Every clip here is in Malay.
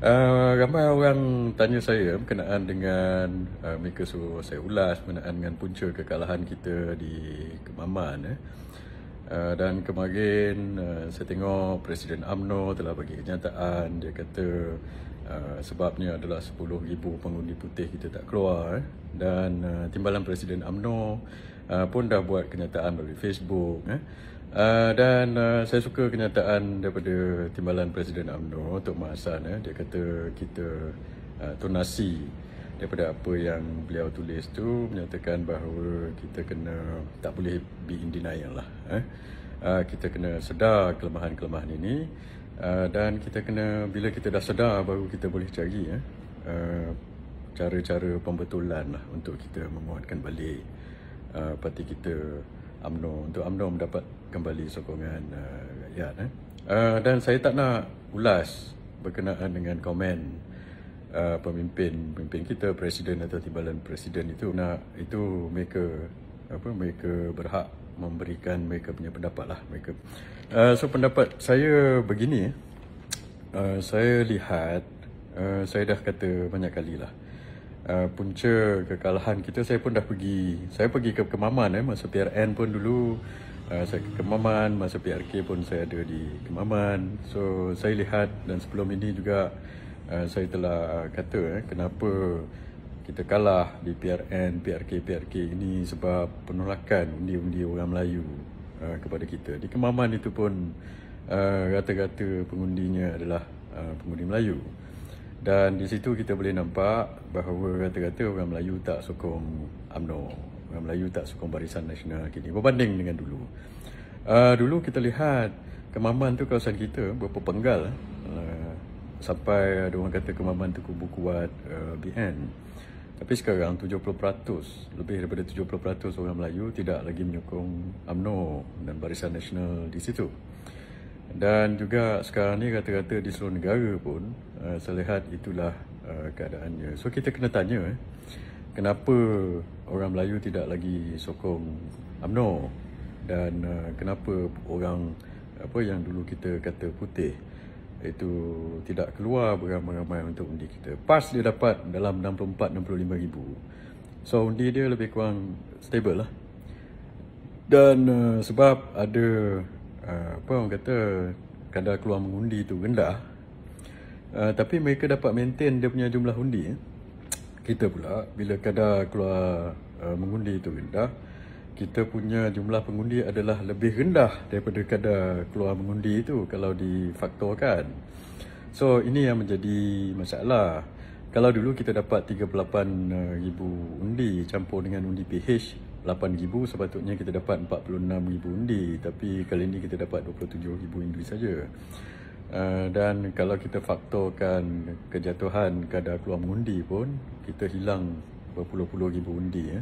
Ramai orang tanya saya berkenaan dengan mereka suruh saya ulas berkenaan dengan punca kekalahan kita di Kemaman. Dan kemarin saya tengok Presiden UMNO telah bagi kenyataan. Dia kata sebabnya adalah 10,000 pengundi putih kita tak keluar. Dan Timbalan Presiden UMNO pun dah buat kenyataan melalui Facebook. Dan saya suka kenyataan daripada Timbalan Presiden UMNO, Tok Mak Hassan. Dia kata kita tonasi daripada apa yang beliau tulis tu, menyatakan bahawa kita kena, tak boleh be in denial lah. Kita kena sedar kelemahan-kelemahan ini, dan kita kena, bila kita dah sedar, baru kita boleh cari cara-cara pembetulan lah untuk kita menguatkan balik parti kita UMNO, untuk UMNO mendapat kembali sokongan rakyat. Dan saya tak nak ulas berkenaan dengan komen pemimpin kita, presiden atau timbalan presiden itu. Itu mereka berhak memberikan mereka punya pendapat lah mereka. So pendapat saya begini, saya lihat, saya dah kata banyak kali lah, punca kekalahan kita, saya pun dah pergi ke Kemaman. Masa PRN pun dulu saya ke Kemaman, masa PRK pun saya ada di Kemaman. So saya lihat, dan sebelum ini juga saya telah kata kenapa kita kalah di PRN, PRK ini sebab penolakan undi-undi orang Melayu kepada kita. Di Kemaman itu pun rata-rata pengundinya adalah pengundi Melayu. Dan di situ kita boleh nampak bahawa rata-rata orang Melayu tak sokong UMNO. Orang Melayu tak sokong Barisan Nasional kini berbanding dengan dulu. Dulu kita lihat Kemaman tu kawasan kita berapa penggal. Sampai ada orang kata Kemaman tu kubu kuat BN. Tapi sekarang 70%, lebih daripada 70% orang Melayu tidak lagi menyokong UMNO dan Barisan Nasional di situ. Dan juga sekarang ni rata-rata di seluruh negara pun saya lihat itulah keadaannya. So kita kena tanya kenapa orang Melayu tidak lagi sokong UMNO, dan kenapa orang yang dulu kita kata putih itu tidak keluar beramai-ramai untuk undi kita. PAS dia dapat dalam 64-65 ribu. So undi dia lebih kurang stable lah. Dan sebab ada orang kata kadar keluar mengundi itu rendah, tapi mereka dapat maintain dia punya jumlah undi. Kita pula bila kadar keluar mengundi itu rendah, kita punya jumlah pengundi adalah lebih rendah daripada kadar keluar mengundi itu kalau difaktorkan. So ini yang menjadi masalah. Kalau dulu kita dapat 38,000 undi campur dengan undi PH 8,000, sepatutnya kita dapat 46,000 undi, tapi kali ini kita dapat 27,000 undi saja. Dan kalau kita faktorkan kejatuhan kadar keluar mengundi pun, kita hilang berpuluh-puluh ribu undi.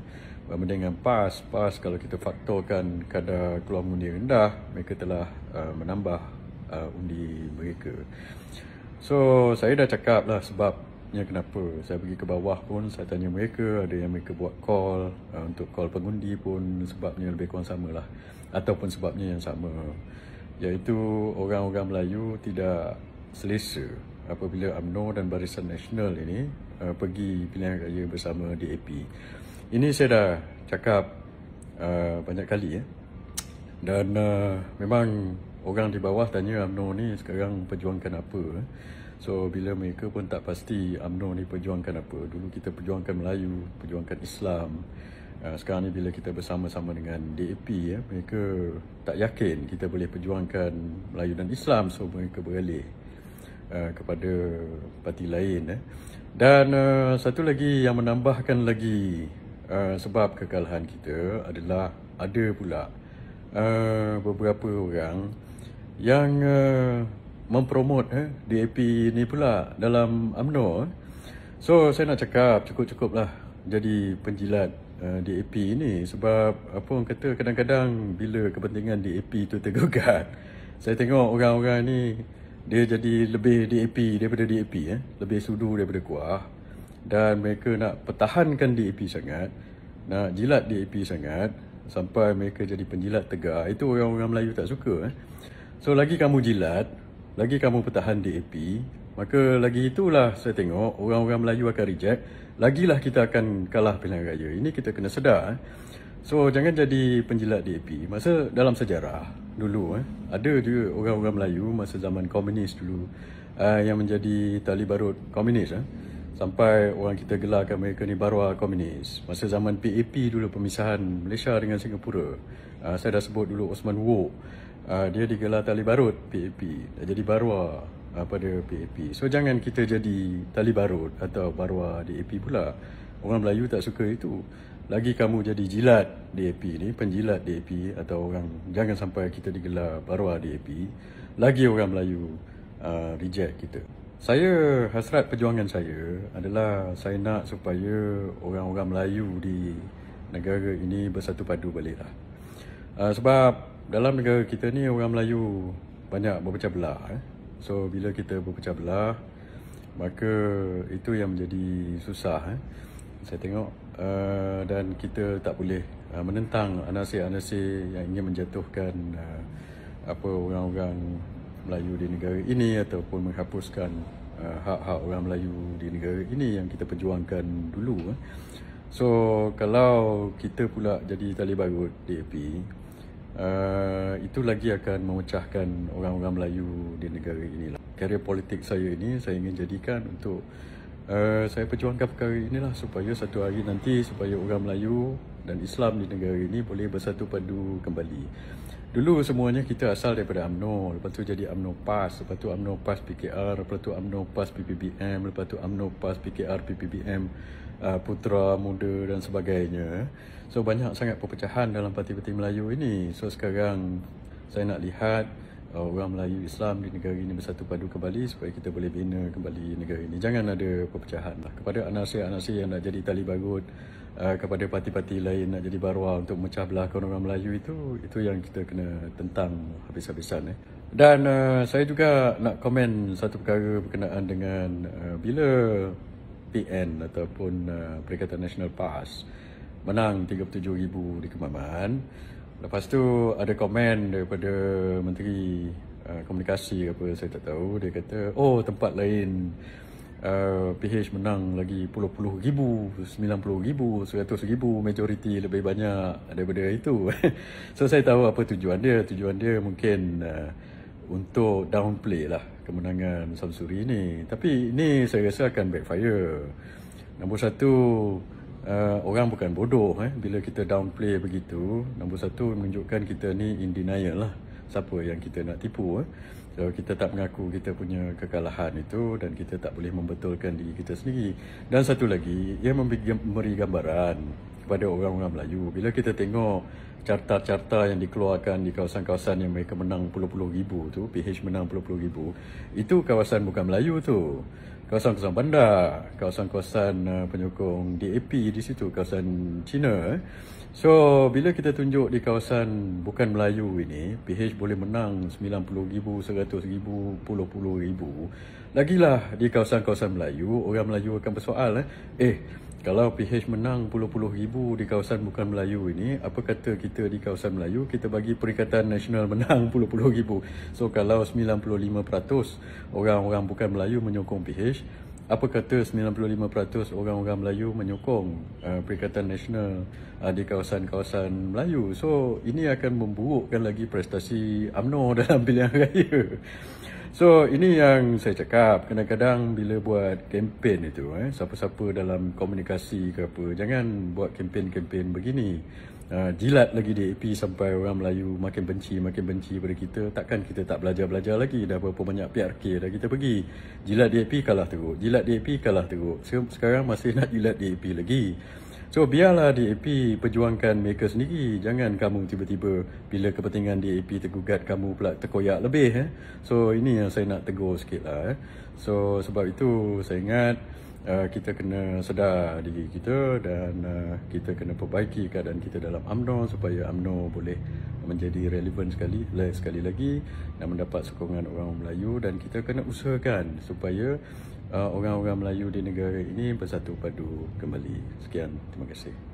Berbanding dengan PAS kalau kita faktorkan kadar keluar mengundi rendah, mereka telah menambah undi mereka. So saya dah cakap lah sebabnya kenapa. Saya pergi ke bawah pun, saya tanya mereka, ada yang mereka buat call, untuk call pengundi pun sebabnya lebih kurang sama lah, ataupun sebabnya yang sama, iaitu orang-orang Melayu tidak selesa apabila UMNO dan Barisan Nasional ini pergi pilihan raya bersama DAP. Ini saya dah cakap banyak kali. Dan memang orang di bawah tanya UMNO ni sekarang perjuangkan apa. So bila mereka pun tak pasti UMNO ni perjuangkan apa. Dulu kita perjuangkan Melayu, perjuangkan Islam. Sekarang ni bila kita bersama-sama dengan DAP, mereka tak yakin kita boleh perjuangkan Melayu dan Islam. So mereka beralih kepada parti lain. Dan satu lagi yang menambahkan lagi sebab kekalahan kita adalah ada pula beberapa orang yang mempromot DAP ni pula dalam UMNO. So saya nak cakap cukup-cukuplah jadi penjilat DAP ini, sebab apa orang kata, kadang-kadang bila kepentingan DAP itu tergugat, saya tengok orang-orang ni dia jadi lebih DAP daripada DAP, lebih sudu daripada kuah, dan mereka nak pertahankan DAP sangat, nak jilat DAP sangat sampai mereka jadi penjilat tegar. Itu orang-orang Melayu tak suka. So lagi kamu jilat, lagi kamu pertahan DAP, Maka lagi itulah saya tengok orang-orang Melayu akan reject, lagilah kita akan kalah pilihan raya. Ini kita kena sedar. So jangan jadi penjilat DAP. Masa dalam sejarah dulu ada juga orang-orang Melayu masa zaman komunis dulu yang menjadi tali barut komunis sampai orang kita gelarkan mereka ni barua komunis. Masa zaman PAP dulu, pemisahan Malaysia dengan Singapura, saya dah sebut dulu Osman Wu, dia digelar tali barut PAP, dah jadi barua pada PAP. So jangan kita jadi tali barut atau barua DAP pula. Orang Melayu tak suka itu. Lagi kamu jadi jilat DAP ni, penjilat DAP atau orang, jangan sampai kita digelar barua DAP, lagi orang Melayu reject kita. Saya, hasrat perjuangan saya adalah saya nak supaya orang-orang Melayu di negara ini bersatu padu baliklah. Sebab dalam negara kita ni orang Melayu banyak berpecah belah. So bila kita berpecah belah, maka itu yang menjadi susah. Saya tengok dan kita tak boleh menentang anasir-anasir yang ingin menjatuhkan orang-orang Melayu di negara ini ataupun menghapuskan hak-hak orang Melayu di negara ini yang kita perjuangkan dulu. So kalau kita pula jadi tali barut DAP, itu lagi akan memecahkan orang-orang Melayu di negara ini. Karier politik saya ini saya ingin jadikan untuk saya perjuangkan perkara inilah supaya satu hari nanti supaya orang Melayu dan Islam di negara ini boleh bersatu padu kembali. Dulu semuanya kita asal daripada UMNO, lepas tu jadi UMNO PAS, lepas tu UMNO PAS PKR, lepas tu UMNO PAS PPBM, lepas tu UMNO PAS PKR PPBM, Putra Muda dan sebagainya. So banyak sangat perpecahan dalam parti-parti Melayu ini. So sekarang saya nak lihat orang Melayu Islam di negara ini bersatu padu kembali supaya kita boleh bina kembali negara ini. Jangan ada perpecahan lah. Kepada anasir-anasir yang nak jadi tali barut, kepada parti-parti lain nak jadi barua untuk memecah belahkan orang Melayu, itu yang kita kena tentang habis-habisan. Dan saya juga nak komen satu perkara berkenaan dengan bila PN ataupun Perikatan Nasional PAS menang 37,000 di Kemaman. Lepas tu ada komen daripada Menteri Komunikasi apa saya tak tahu, dia kata tempat lain PH menang lagi puluh-puluh ribu, 90,000, 100,000, majoriti lebih banyak daripada itu. So saya tahu apa tujuan dia. Tujuan dia mungkin untuk downplay lah kemenangan Samsuri ini. Tapi ini saya rasa akan backfire. Nombor satu, orang bukan bodoh bila kita downplay begitu. Nombor satu, menunjukkan kita ni in denial lah. Siapa yang kita nak tipu. So kita tak mengaku kita punya kekalahan itu dan kita tak boleh membetulkan diri kita sendiri. Dan satu lagi, ia memberi gambaran kepada orang-orang Melayu. Bila kita tengok carta-carta yang dikeluarkan di kawasan-kawasan yang mereka menang puluh-puluh ribu tu, PH menang puluh-puluh ribu, itu kawasan bukan Melayu tu. Kawasan-kawasan bandar, kawasan-kawasan penyokong DAP di situ, kawasan Cina. So, bila kita tunjuk di kawasan bukan Melayu ini, PH boleh menang 90,000, 100,000, puluh-puluh ribu. Lagilah di kawasan-kawasan Melayu, orang Melayu akan bersoal, kalau PH menang puluh-puluh ribu di kawasan bukan Melayu ini, apa kata kita di kawasan Melayu, kita bagi Perikatan Nasional menang puluh-puluh ribu. So, kalau 95% orang-orang bukan Melayu menyokong PH, apa kata 95% orang-orang Melayu menyokong Perikatan Nasional di kawasan-kawasan Melayu. So, ini akan memburukkan lagi prestasi UMNO dalam pilihan raya. So, ini yang saya cakap. Kadang-kadang bila buat kempen itu, siapa-siapa dalam komunikasi ke apa, jangan buat kempen-kempen begini. Jilat lagi DAP sampai orang Melayu makin benci pada kita. Takkan kita tak belajar-belajar lagi? Dah berapa banyak PRK dah kita pergi. Jilat DAP kalah teruk. Jilat DAP kalah teruk. Sekarang masih nak jilat DAP lagi. So biarlah DAP perjuangkan mereka sendiri. Jangan kamu tiba-tiba bila kepentingan DAP tergugat, kamu pula terkoyak lebih. So ini yang saya nak tegur sikit lah. So sebab itu saya ingat kita kena sedar diri kita dan kita kena perbaiki keadaan kita dalam UMNO supaya UMNO boleh menjadi relevan sekali lagi dan mendapat sokongan orang Melayu. Dan kita kena usahakan supaya orang-orang Melayu di negara ini bersatu padu kembali. Sekian, terima kasih.